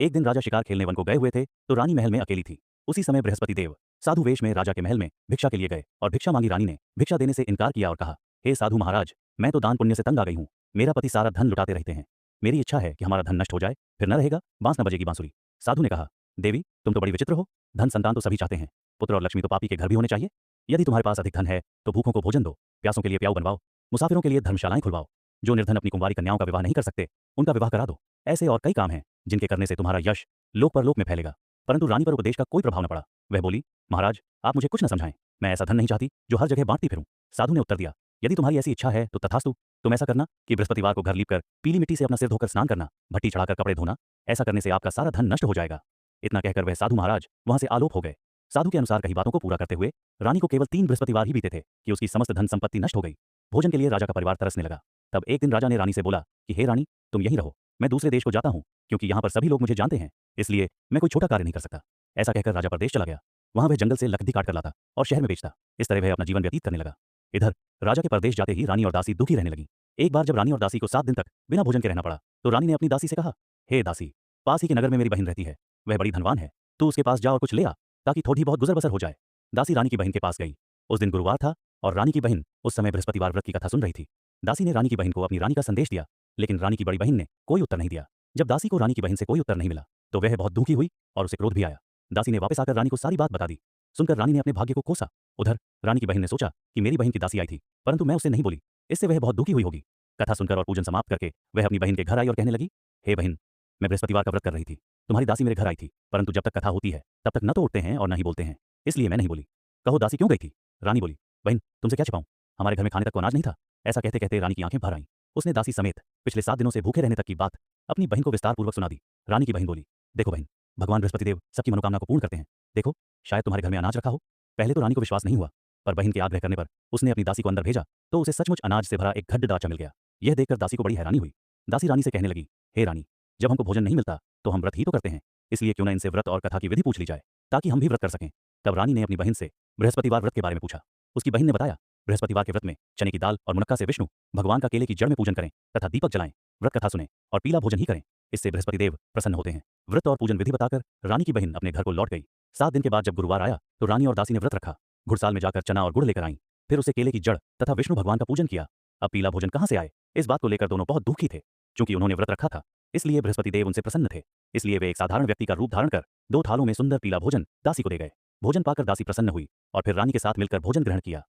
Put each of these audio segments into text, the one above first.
एक दिन राजा शिकार खेलने वन को गए हुए थे तो रानी महल में अकेली थी। उसी समय बृहस्पति देव साधु वेश में राजा के महल में भिक्षा के लिए गए और भिक्षा मांगी। रानी ने भिक्षा देने से इनकार किया और कहा, हे साधु महाराज, मैं तो दान पुण्य से तंग आ गई हूँ। मेरा पति सारा धन लुटाते रहते हैं। मेरी इच्छा है कि हमारा धन नष्ट हो जाए, फिर न रहेगा, बांस न बजेगी बांसुरी। साधु ने कहा, देवी तुम तो बड़ी विचित्र हो। धन संतान तो सभी चाहते हैं, पुत्र और लक्ष्मी तो पापी के घर भी होने चाहिए। यदि तुम्हारे पास अधिक धन है तो भूखों को भोजन दो, प्यासों के लिए प्याऊ बनवाओ, मुसाफिरों के लिए धर्मशालाएं खुलवाओ, जो निर्धन अपनी कुंवारी कन्याओं का विवाह नहीं कर सकते उनका विवाह करा दो। ऐसे और कई काम हैं जिनके करने से तुम्हारा यश लोक परलोक में फैलेगा। परंतु रानी पर उपदेश का कोई प्रभाव न पड़ा। वह बोली, महाराज आप मुझे कुछ न समझाएं, मैं ऐसा धन नहीं चाहती जो हर जगह बांटती फिरूं। साधु ने उत्तर दिया, यदि तुम्हारी ऐसी इच्छा है तो तथास्तु। तुम ऐसा करना कि बृहस्पतिवार को घर लीपकर पीली मिट्टी से अपना सिर धोकर स्नान करना, भट्टी चढ़ाकर कपड़े धोना। ऐसा करने से आपका सारा धन नष्ट हो जाएगा। इतना कहकर वह साधु महाराज वहां से आलोप हो गए। साधु के अनुसार कही बातों को पूरा करते हुए रानी को केवल 3 बृहस्पतिवार ही बीते थे कि उसकी समस्त धन संपत्ति नष्ट हो गई। भोजन के लिए राजा का परिवार तरसने लगा। तब एक दिन राजा ने रानी से बोला कि हे रानी, तुम यहीं रहो, मैं दूसरे देश को जाता हूँ, क्योंकि यहाँ पर सभी लोग मुझे जानते हैं, इसलिए मैं कोई छोटा कार्य नहीं कर सकता। ऐसा कहकर राजा परदेश चला गया। वहां वह जंगल से लकड़ी काट कर लाता और शहर में बेचता। इस तरह वह अपना जीवन व्यतीत करने लगा। इधर राजा के परदेश जाते ही रानी और दासी दुखी रहने लगी। एक बार जब रानी और दासी को 7 दिन तक बिना भोजन के रहना पड़ा तो रानी ने अपनी दासी से कहा, हे दासी, पास ही के नगर में मेरी बहन रहती है, वह बड़ी धनवान है, तू उसके पास जा और कुछ ले आ, ताकि थोड़ी बहुत गुजर बसर हो जाए। दासी रानी की बहन के पास गई। उस दिन गुरुवार था और रानी की बहन उस समय बृहस्पतिवार व्रत की कथा सुन रही थी। दासी ने रानी की बहन को अपनी रानी का संदेश दिया, लेकिन रानी की बड़ी बहन ने कोई उत्तर नहीं दिया। जब दासी को रानी की बहन से कोई उत्तर नहीं मिला तो वह बहुत दुखी हुई और उसे क्रोध भी आया। दासी ने वापस आकर रानी को सारी बात बता दी। सुनकर रानी ने अपने भाग्य को कोसा। उधर रानी की बहन ने सोचा कि मेरी बहन की दासी आई थी, परंतु मैं उससे नहीं बोली, इससे वह बहुत दुखी हुई होगी। कथा सुनकर और पूजन समाप्त करके वह अपनी बहन के घर आई और कहने लगी, हे बहन, मैं बृहस्पतिवार का व्रत कर रही थी, तुम्हारी दासी मेरे घर आई थी, परंतु जब तक कथा होती है तब तक न तो उठते हैं और न ही बोलते हैं, इसलिए मैं नहीं बोली। कहो दासी क्यों गई थी? रानी बोली, बहन तुमसे क्या छिपाऊं, हमारे घर में खाने तक को अनाज नहीं था। ऐसा कहते कहते रानी की आंखें भर आईं। उसने दासी समेत पिछले 7 दिनों से भूखे रहने तक की बात अपनी बहन को विस्तारपूर्वक सुना दी। रानी की बहन बोली, देखो बहन, भगवान बृहस्पतिदेव सबकी मनोकामना को पूर्ण करते हैं। देखो, शायद तुम्हारे घर में अनाज रखा हो। पहले तो रानी को विश्वास नहीं हुआ, पर बहन के आग्रह करने पर उसने अपनी दासी को अंदर भेजा तो उसे सचमुच अनाज से भरा एक गड्ढ मिल गया। यह देखकर दासी को बड़ी हैरानी हुई। दासी रानी से कहने लगी, हे रानी, जब हमको भोजन नहीं मिलता तो हम व्रत ही तो करते हैं, इसलिए क्यों न इनसे व्रत और कथा की विधि पूछ ली जाए, ताकि हम भी व्रत कर सकें। तब रानी ने अपनी बहन से बृहस्पतिवार व्रत के बारे में पूछा। उसकी बहन ने बताया, बृहस्पतिवार के व्रत में चने की दाल और मुनक्का से विष्णु भगवान का केले की जड़ में पूजन करें तथा दीपक जलाएं, व्रत कथा सुने और पीला भोजन ही करें, इससे बृहस्पतिदेव प्रसन्न होते हैं। व्रत और पूजन विधि बताकर रानी की बहन अपने घर को लौट गई। 7 दिन के बाद जब गुरुवार आया तो रानी और दासी ने व्रत रखा, घुड़साल में जाकर चना और गुड़ लेकर आईं, फिर उसे केले की जड़ तथा विष्णु भगवान का पूजन किया। अब पीला भोजन कहाँ से आए, इस बात को लेकर दोनों बहुत दुखी थे। चूंकि उन्होंने व्रत रखा था इसलिए बृहस्पतिदेव उनसे प्रसन्न थे, इसलिए वे एक साधारण व्यक्ति का रूप धारण कर 2 थालों में सुंदर पीला भोजन दासी को दे गए। भोजन पाकर दासी प्रसन्न हुई और फिर रानी के साथ मिलकर भोजन ग्रहण किया।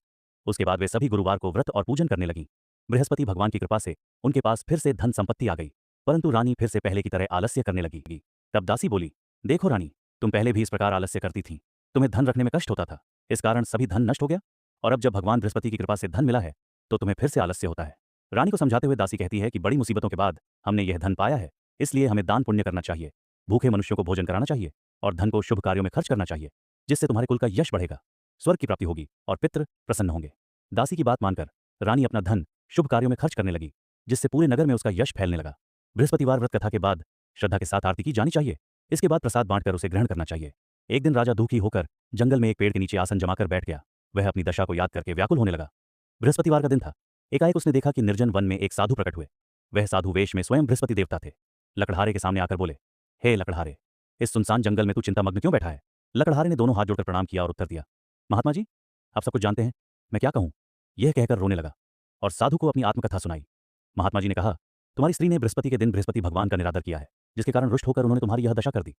उसके बाद वे सभी गुरुवार को व्रत और पूजन करने लगीं। बृहस्पति भगवान की कृपा से उनके पास फिर से धन संपत्ति आ गई, परंतु रानी फिर से पहले की तरह आलस्य करने लगी। तब दासी बोली, देखो रानी, तुम पहले भी इस प्रकार आलस्य करती थीं, तुम्हें धन रखने में कष्ट होता था, इस कारण सभी धन नष्ट हो गया, और अब जब भगवान बृहस्पति की कृपा से धन मिला है तो तुम्हें फिर से आलस्य होता है। रानी को समझाते हुए दासी कहती है कि बड़ी मुसीबतों के बाद हमने यह धन पाया है, इसलिए हमें दान पुण्य करना चाहिए, भूखे मनुष्यों को भोजन कराना चाहिए और धन को शुभ कार्यों में खर्च करना चाहिए, जिससे तुम्हारे कुल का यश बढ़ेगा, स्वर्ग की प्राप्ति होगी और पितृ प्रसन्न होंगे। दासी की बात मानकर रानी अपना धन शुभ कार्यों में खर्च करने लगी, जिससे पूरे नगर में उसका यश फैलने लगा। बृहस्पतिवार व्रत कथा के बाद श्रद्धा के साथ आरती की जानी चाहिए। इसके बाद प्रसाद बांटकर उसे ग्रहण करना चाहिए। एक दिन राजा दुखी होकर जंगल में एक पेड़ के नीचे आसन जमाकर बैठ गया। वह अपनी दशा को याद करके व्याकुल होने लगा। बृहस्पतिवार का दिन था। एकाएक उसने देखा कि निर्जन वन में एक साधु प्रकट हुए। वह साधु वेश में स्वयं बृहस्पति देवता थे। लकड़हारे के सामने आकर बोले, हे लकड़हारे, इस सुनसान जंगल में तू चिंतामग्न क्यों बैठा है? लकड़हारे ने दोनों हाथ जोड़कर प्रणाम किया और उत्तर दिया, महात्मा जी, आप सब कुछ जानते हैं, मैं क्या कहूँ? यह कहकर रोने लगा और साधु को अपनी आत्मकथा सुनाई। महात्मा जी ने कहा, तुम्हारी स्त्री ने बृहस्पति के दिन बृहस्पति भगवान का निरादर किया है, जिसके कारण रुष्ट होकर उन्होंने तुम्हारी यह दशा कर दी।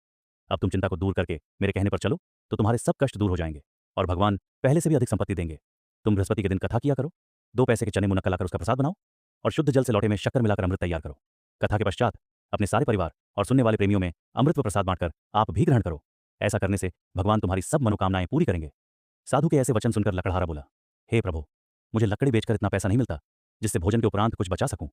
अब तुम चिंता को दूर करके मेरे कहने पर चलो तो तुम्हारे सब कष्ट दूर हो जाएंगे और भगवान पहले से भी अधिक संपत्ति देंगे। तुम बृहस्पति के दिन कथा किया करो, 2 पैसे के चने मुनक्का लाकर उसका प्रसाद बनाओ और शुद्ध जल से लौटे में शक्कर मिलाकर अमृत तैयार करो। कथा के पश्चात अपने सारे परिवार और सुनने वाले प्रेमियों में अमृत व प्रसाद बांटकर आप भी ग्रहण करो। ऐसा करने से भगवान तुम्हारी सब मनोकामनाएं पूरी करेंगे। साधु के ऐसे वचन सुनकर लकड़हारा बोला, हे प्रभु, मुझे लकड़ी बेचकर इतना पैसा नहीं मिलता जिससे भोजन के उपरांत कुछ बचा सकूं।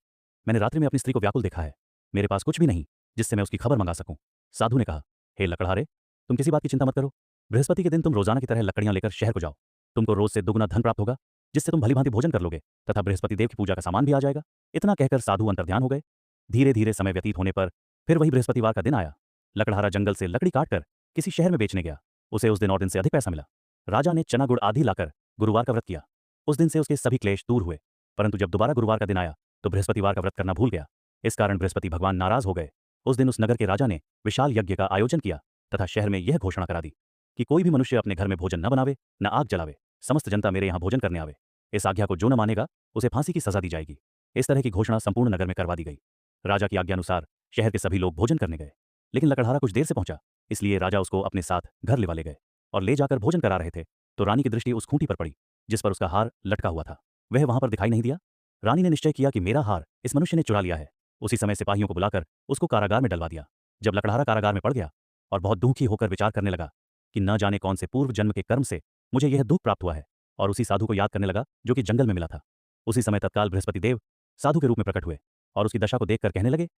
मैंने रात्रि में अपनी स्त्री को व्याकुल देखा है, मेरे पास कुछ भी नहीं जिससे मैं उसकी खबर मंगा सकूं। साधु ने कहा, हे लकड़हारे, तुम किसी बात की चिंता मत करो। बृहस्पति के दिन तुम रोजाना की तरह लकड़ियां लेकर शहर को जाओ। तुमको रोज से दुगुना धन प्राप्त होगा, जिससे तुम भलीभांति भोजन कर लोगे तथा बृहस्पति देव की पूजा का सामान भी आ जाएगा। इतना कहकर साधु अंतर्ध्यान हो गए। धीरे धीरे समय व्यतीत होने पर फिर वही बृहस्पतिवार का दिन आया। लकड़हारा जंगल से लकड़ी काटकर किसी शहर में बेचने गया। उसे उस दिन और दिन से अधिक पैसा मिला। राजा ने चना गुड़ आदि लाकर गुरुवार का व्रत किया। उस दिन से उसके सभी क्लेश दूर हुए, परंतु जब दोबारा गुरुवार का दिन आया तो बृहस्पतिवार का व्रत करना भूल गया। इस कारण बृहस्पति भगवान नाराज हो गए उस दिन उस नगर के राजा ने विशाल यज्ञ का आयोजन किया तथा शहर में यह घोषणा करा दी कि कोई भी मनुष्य अपने घर में भोजन न बनावे, न आग जलावे, समस्त जनता मेरे यहाँ भोजन करने आवे। इस आज्ञा को जो न मानेगा उसे फांसी की सजा दी जाएगी। इस तरह की घोषणा संपूर्ण नगर में करवा दी गई। राजा की आज्ञानुसार शहर के सभी लोग भोजन करने गए, लेकिन लकड़हारा कुछ देर से पहुंचा, इसलिए राजा उसको अपने साथ घर लेवा ले गए और ले जाकर भोजन करा रहे थे तो रानी की दृष्टि उस खूंटी पर पड़ी जिस पर उसका हार लटका हुआ था। वह वहां पर दिखाई नहीं दिया। रानी ने निश्चय किया कि मेरा हार इस मनुष्य ने चुरा लिया है। उसी समय सिपाहियों को बुलाकर उसको कारागार में डलवा दिया। जब लकड़हारा कारागार में पड़ गया और बहुत दुखी होकर विचार करने लगा कि न जाने कौन से पूर्व जन्म के कर्म से मुझे यह दुख प्राप्त हुआ है, और उसी साधु को याद करने लगा जो कि जंगल में मिला था। उसी समय तत्काल बृहस्पति देव साधु के रूप में प्रकट हुए और उसकी दशा को देखकर कहने लगे,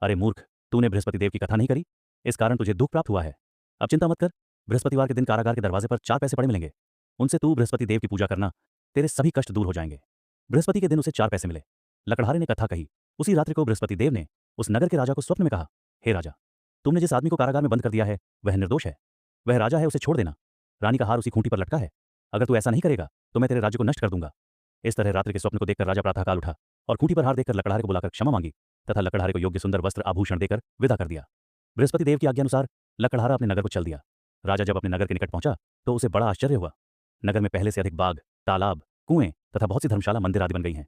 अरे मूर्ख, तूने बृहस्पति देव की कथा नहीं करी, इस कारण तुझे दुख प्राप्त हुआ है। अब चिंता मत कर, बृहस्पतिवार के दिन कारागार के दरवाजे पर 4 पैसे पड़े मिलेंगे, उनसे तू बृहस्पति देव की पूजा करना, तेरे सभी कष्ट दूर हो जाएंगे। बृहस्पति के दिन उसे 4 पैसे मिले। लकड़हारे ने कथा कही। उसी रात्रि को बृहस्पति देव ने उस नगर के राजा को स्वप्न में कहा, हे राजा, तुमने जिस आदमी को कारागार में बंद कर दिया है वह निर्दोष है, वह राजा है, उसे छोड़ देना। रानी का हार उसी खूंटी पर लटका है, अगर तू ऐसा नहीं करेगा तो मैं तेरे राज्य को नष्ट कर दूंगा। इस तरह रात्रि के स्वप्न को देखकर राजा प्रातःकाल उठा और खूंटी पर हार देखकर लकड़हारे को बुलाकर क्षमा मांगी तथा लकड़हारे को योग्य सुंदर वस्त्र आभूषण देकर विदा कर दिया। बृहस्पति देव की आज्ञानुसार लकड़हारा अपने नगर को चल दिया। राजा जब अपने नगर के निकट पहुंचा तो उसे बड़ा आश्चर्य हुआ। नगर में पहले से अधिक बाग, तालाब, कुएं तथा बहुत सी धर्मशाला, मंदिर आदि बन गई हैं।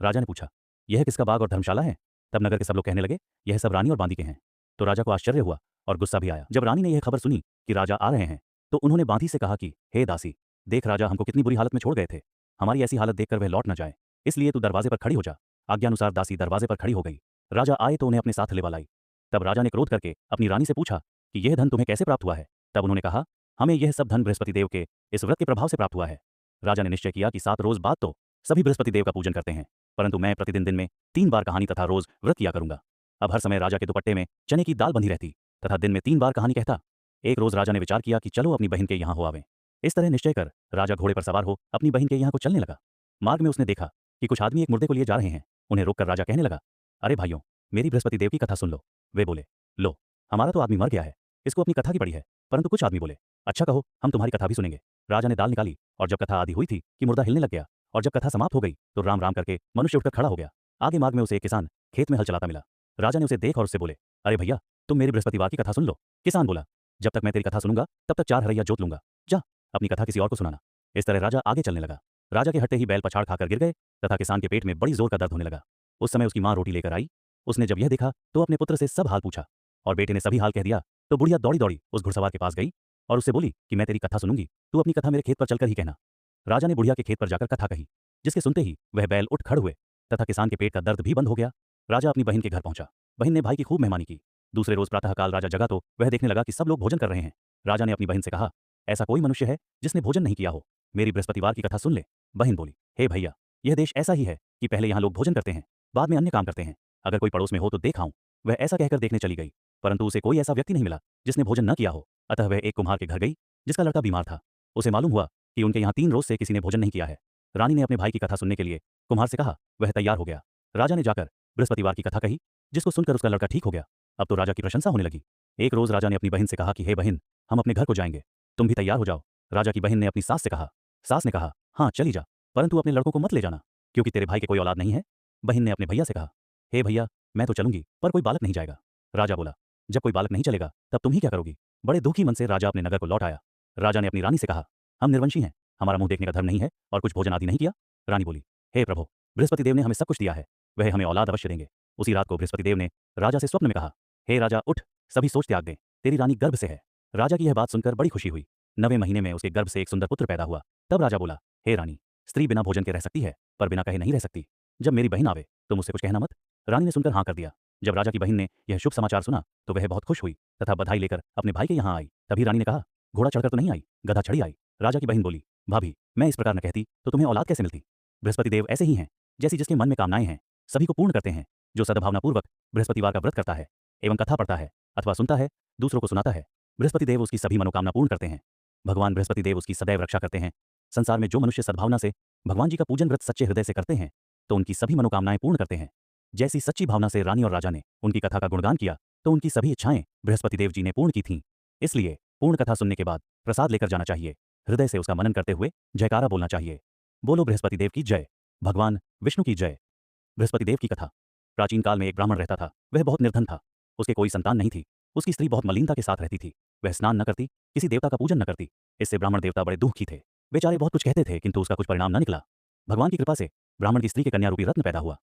राजा ने पूछा, यह किसका बाग और धर्मशाला है? तब नगर के सब लोग कहने लगे, यह सब रानी और बांदी के हैं। तो राजा को आश्चर्य हुआ और गुस्सा भी आया। जब रानी ने यह खबर सुनी कि राजा आ रहे हैं तो उन्होंने बांदी से कहा कि हे दासी, देख राजा हमको कितनी बुरी हालत में छोड़ गए थे, हमारी ऐसी हालत देखकर वह लौट न जाए, इसलिए तू दरवाजे पर खड़ी हो जा। आज्ञानुसार दासी दरवाजे पर खड़ी हो गई। राजा आए तो उन्हें अपने साथ लेवा लाई। तब राजा ने क्रोध करके अपनी रानी से पूछा कि यह धन तुम्हें कैसे प्राप्त हुआ है? तब उन्होंने कहा, हमें यह सब धन बृहस्पति देव के इस व्रत के प्रभाव से प्राप्त हुआ है। राजा ने निश्चय किया कि 7 रोज बाद तो सभी बृहस्पति देव का पूजन करते हैं, परंतु मैं प्रतिदिन दिन में 3 बार कहानी तथा रोज व्रत किया करूंगा। अब हर समय राजा के दुपट्टे में चने की दाल बंधी रहती तथा दिन में 3 बार कहानी कहता। एक रोज राजा ने विचार किया कि चलो अपनी बहन के यहाँ हो आवें। इस तरह निश्चय कर राजा घोड़े पर सवार हो अपनी बहन के यहाँ को चलने लगा। मार्ग में उसने देखा कि कुछ आदमी एक मुर्दे को लिए जा रहे हैं। उन्हें रोककर राजा कहने लगा, अरे भाइयों, मेरी बृहस्पति देव की कथा सुन लो। वे बोले, लो, हमारा तो आदमी मर गया है, इसको अपनी कथा की पड़ी है। परंतु कुछ आदमी बोले, अच्छा कहो, हम तुम्हारी कथा भी सुनेंगे। राजा ने दाल निकाली और जब कथा आदि हुई थी कि मुर्दा हिलने लग गया, और जब कथा समाप्त हो गई तो राम राम करके मनुष्य उठकर खड़ा हो गया। आगे मार्ग में उसे एक किसान खेत में हल चलाता मिला। राजा ने उसे देख और उससे बोले, अरे भैया, तुम मेरी बृहस्पतिवार की कथा सुन लो। किसान बोला, जब तक मैं तेरी कथा सुनूंगा तब तक 4 हरैया जोत लूंगा, जा अपनी कथा किसी और को सुनाना। इस तरह राजा आगे चलने लगा। राजा के हटते ही बैल पछाड़ खाकर गिर गए तथा किसान के पेट में बड़ी जोर का दर्द होने लगा। उस समय उसकी मां रोटी लेकर आई। उसने जब यह देखा तो अपने पुत्र से सब हाल पूछा और बेटे ने सभी हाल कह दिया। तो बुढ़िया दौड़ी दौड़ी उस घुड़सवार के पास गई और उससे बोली कि मैं तेरी कथा सुनूंगी, तू अपनी कथा मेरे खेत पर चलकर ही कहना। राजा ने बुढ़िया के खेत पर जाकर कथा कही, जिसके सुनते ही वह बैल उठ खड़ हुए तथा किसान के पेट का दर्द भी बंद हो गया। राजा अपनी बहन के घर पहुंचा। बहन ने भाई की खूब मेहमानी की। दूसरे रोज प्रातःकाल राजा जगा तो वह देखने लगा कि सब लोग भोजन कर रहे हैं। राजा ने अपनी बहन से कहा, ऐसा कोई मनुष्य है जिसने भोजन नहीं किया हो, मेरी बृहस्पतिवार की कथा सुन ले। बहन बोली, हे भैया, यह देश ऐसा ही है कि पहले यहाँ लोग भोजन करते हैं, बाद में अन्य काम करते हैं। अगर कोई पड़ोस में हो तो देखाऊं। वह ऐसा कहकर देखने चली गई, परंतु उसे कोई ऐसा व्यक्ति नहीं मिला जिसने भोजन न किया हो। अतः वह एक कुम्हार के घर गई जिसका लड़का बीमार था। उसे मालूम हुआ कि उनके यहाँ 3 रोज से किसी ने भोजन नहीं किया है। रानी ने अपने भाई की कथा सुनने के लिए कुम्हार से कहा। वह तैयार हो गया। राजा ने जाकर बृहस्पतिवार की कथा कही, जिसको सुनकर उसका लड़का ठीक हो गया। अब तो राजा की प्रशंसा होने लगी। एक रोज राजा ने अपनी बहन से कहा कि हे बहन, हम अपने घर को जाएंगे, तुम भी तैयार हो जाओ। राजा की बहन ने अपनी सास से कहा। सास ने कहा, हाँ चली जा, परंतु अपने लड़कों को मत ले जाना, क्योंकि तेरे भाई के कोई औलाद नहीं है। बहन ने अपने भैया से कहा, हे भैया, मैं तो चलूंगी, पर कोई बालक नहीं जाएगा। राजा बोला, जब कोई बालक नहीं चलेगा तब तुम ही क्या करोगी? बड़े दुखी मन से राजा अपने नगर को लौट आया। राजा ने अपनी रानी से कहा, हम निर्वंशी हैं, हमारा मुंह देखने का धर्म नहीं है और कुछ भोजन आदि नहीं किया। रानी बोली, हे प्रभु, बृहस्पति देव ने हमें सब कुछ दिया है, वह हमें औलाद अवश्य देंगे। उसी रात को बृहस्पति देव ने राजा से स्वप्न में कहा, हे राजा उठ, सभी सोच त्याग दे, तेरी रानी गर्भ से है। राजा की यह बात सुनकर बड़ी खुशी हुई। 9वें महीने में उसके गर्भ से एक सुंदर पुत्र पैदा हुआ। तब राजा बोला, हे रानी, स्त्री बिना भोजन के रह सकती है, पर बिना कहे नहीं रह सकती। जब मेरी बहन आवे तो मुझसे कुछ कहना मत। रानी ने सुनकर हाँ कर दिया। जब राजा की बहन ने यह शुभ समाचार सुना तो वह बहुत खुश हुई तथा बधाई लेकर अपने भाई के यहाँ आई। तभी रानी ने कहा, घोड़ा चढ़कर तो नहीं आई, गधा चढ़ी आई। राजा की बहन बोली, भाभी, मैं इस प्रकार न कहती तो तुम्हें औलाद कैसे मिलती? बृहस्पति देव ऐसे ही हैं, जैसी जिसके मन में कामनाएं हैं सभी को पूर्ण करते हैं। जो सद्भावनापूर्वक बृहस्पतिवार का व्रत करता है एवं कथा पढ़ता है अथवा सुनता है, दूसरों को सुनाता है, बृहस्पति देव उसकी सभी मनोकामना पूर्ण करते हैं। भगवान बृहस्पति देव उसकी सदैव रक्षा करते हैं। संसार में जो मनुष्य सद्भावना से भगवान जी का पूजन व्रत सच्चे हृदय से करते हैं तो उनकी सभी मनोकामनाएं पूर्ण करते हैं। जैसी सच्ची भावना से रानी और राजा ने उनकी कथा का गुणगान किया तो उनकी सभी इच्छाएं बृहस्पति देव जी ने पूर्ण की थीं। इसलिए पूर्ण कथा सुनने के बाद प्रसाद लेकर जाना चाहिए। हृदय से उसका मनन करते हुए जयकारा बोलना चाहिए। बोलो बृहस्पति देव की जय, भगवान विष्णु की जय। बृहस्पति देव की कथा। प्राचीन काल में एक ब्राह्मण रहता था। वह बहुत निर्धन था। उसके कोई संतान नहीं थी। उसकी स्त्री बहुत मलिनता के साथ रहती थी। वह स्नान न करती, किसी देवता का पूजन न करती। इससे ब्राह्मण देवता बड़े दुखी थे। बेचारे बहुत कुछ कहते थे, किंतु उसका कुछ परिणाम न निकला। भगवान की कृपा से ब्राह्मण की स्त्री के कन्या रूपी रत्न पैदा हुआ।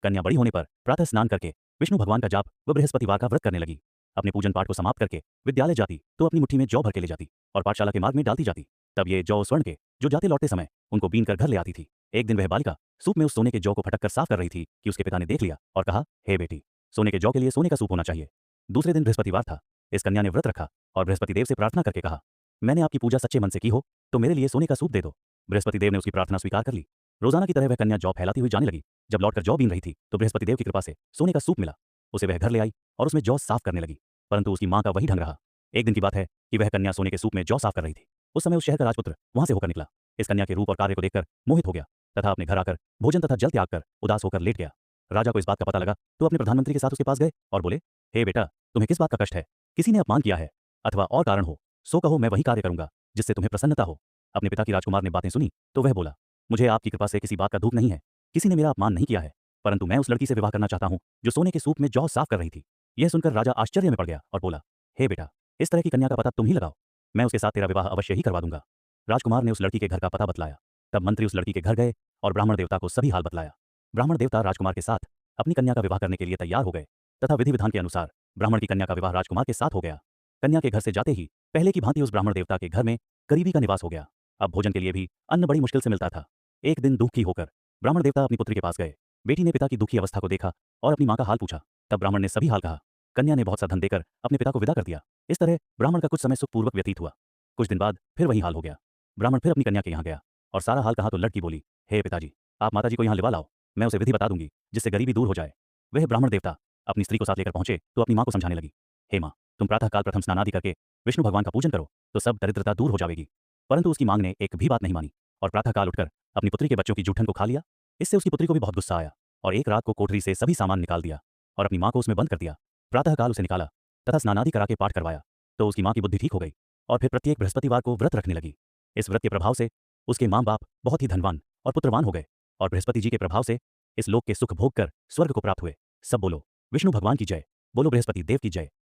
कन्या बड़ी होने पर प्रातः स्नान करके विष्णु भगवान का जाप व बृहस्पतिवार का व्रत करने लगी। अपने पूजन पाठ को समाप्त करके विद्यालय जाती तो अपनी मुट्ठी में जौ भर के ले जाती और पाठशाला के मार्ग में डालती जाती। तब ये जौ स्वर्ण के, जो जाते लौटते समय उनको बीन कर घर ले आती थी। एक दिन वह बालिका सूप में उस सोने के जौ को फटक कर साफ कर रही थी कि उसके पिता ने देख लिया और कहा, हे बेटी, सोने के जौ के लिए सोने का सूप होना चाहिए। दूसरे दिन बृहस्पतिवार था। इस कन्या ने व्रत रखा और बृहस्पति देव से प्रार्थना करके कहा, मैंने आपकी पूजा सच्चे मन से की हो तो मेरे लिए सोने का सूप दे दो। बृहस्पति देव ने उसकी प्रार्थना स्वीकार कर ली। रोजाना की तरह वह कन्या जौ फैलाती हुई जाने लगी। जब लौटकर जौ बीन रही थी तो बृहस्पति देव की कृपा से सोने का सूप मिला। उसे वह घर ले आई और उसमें जौ साफ करने लगी, परंतु उसकी मां का वही ढंग रहा। एक दिन की बात है कि वह कन्या सोने के सूप में जौ साफ कर रही थी। उस समय उस शहर का राजपुत्र वहां से होकर निकला। इस कन्या के रूप और कार्य को देखकर मोहित हो गया तथा अपने घर आकर भोजन तथा जल त्याग कर उदास होकर लेट गया। राजा को इस बात का पता लगा तो अपने प्रधानमंत्री के साथ उसके पास गए और बोले, हे बेटा, तुम्हें किस बात का कष्ट है? किसी ने अपमान किया है अथवा और कारण हो सो कहो, मैं वही कार्य करूंगा जिससे तुम्हें प्रसन्नता हो। अपने पिता की राजकुमार ने बातें सुनी तो वह बोला, मुझे आपकी कृपा से किसी बात का दुख नहीं है। किसी ने मेरा अपमान नहीं किया है, परंतु मैं उस लड़की से विवाह करना चाहता हूं जो सोने के सूप में जौ साफ कर रही थी। यह सुनकर राजा आश्चर्य में पड़ गया और बोला, हे बेटा, इस तरह की कन्या का पता तुम ही लगाओ। मैं उसके साथ तेरा विवाह अवश्य ही करवा दूंगा। राजकुमार ने उस लड़की के घर का पता बतलाया। तब मंत्री उस लड़की के घर गए और ब्राह्मण देवता को सभी हाल बतलाया। ब्राह्मण देवता राजकुमार के साथ अपनी कन्या का विवाह करने के लिए तैयार हो गए तथा विधि विधान के अनुसार ब्राह्मण की कन्या का विवाह राजकुमार के साथ हो गया। कन्या के घर से जाते ही पहले की भांति उस ब्राह्मण देवता के घर में गरीबी का निवास हो गया। अब भोजन के लिए भी अन्न बड़ी मुश्किल से मिलता था। एक दिन दुखी होकर ब्राह्मण देवता अपनी पुत्री के पास गए। बेटी ने पिता की दुखी अवस्था को देखा और अपनी मां का हाल पूछा। तब ब्राह्मण ने सभी हाल कहा। कन्या ने बहुत सा धन देकर अपने पिता को विदा कर दिया। इस तरह ब्राह्मण का कुछ समय सुखपूर्वक व्यतीत हुआ। कुछ दिन बाद फिर वही हाल हो गया। ब्राह्मण फिर अपनी कन्या के यहाँ गया और सारा हाल कहा तो लड़की बोली, हे पिताजी, आप माताजी को यहाँ लिवा लाओ, मैं उसे विधि बता दूंगी जिससे गरीबी दूर हो जाए। वह ब्राह्मण देवता अपनी स्त्री को साथ लेकर पहुंचे तो अपनी मां को समझाने लगी, हे मां, तुम प्रातःकाल प्रथम स्नानादि करके विष्णु भगवान का पूजन करो तो सब दरिद्रता दूर हो जाएगी। परंतु उसकी मांग ने एक भी बात नहीं मानी और प्रातःकाल उठकर अपनी पुत्री के बच्चों की जूठन को खा लिया। इससे उसकी पुत्री को भी बहुत गुस्सा आया और एक रात को कोठरी से सभी सामान निकाल दिया और अपनी मां को उसमें बंद कर दिया। प्रातःकाल उसे निकाला तथा स्नानादि करा के पाठ करवाया तो उसकी मां की बुद्धि ठीक हो गई और फिर प्रत्येक बृहस्पतिवार को व्रत रखने लगी। इस व्रत के प्रभाव से उसके मां बाप बहुत ही धनवान और पुत्रवान हो गए और बृहस्पति जी के प्रभाव से इस लोक के सुख भोग कर स्वर्ग को प्राप्त हुए। सब बोलो विष्णु भगवान की जय, बोलो बृहस्पति देव की जय।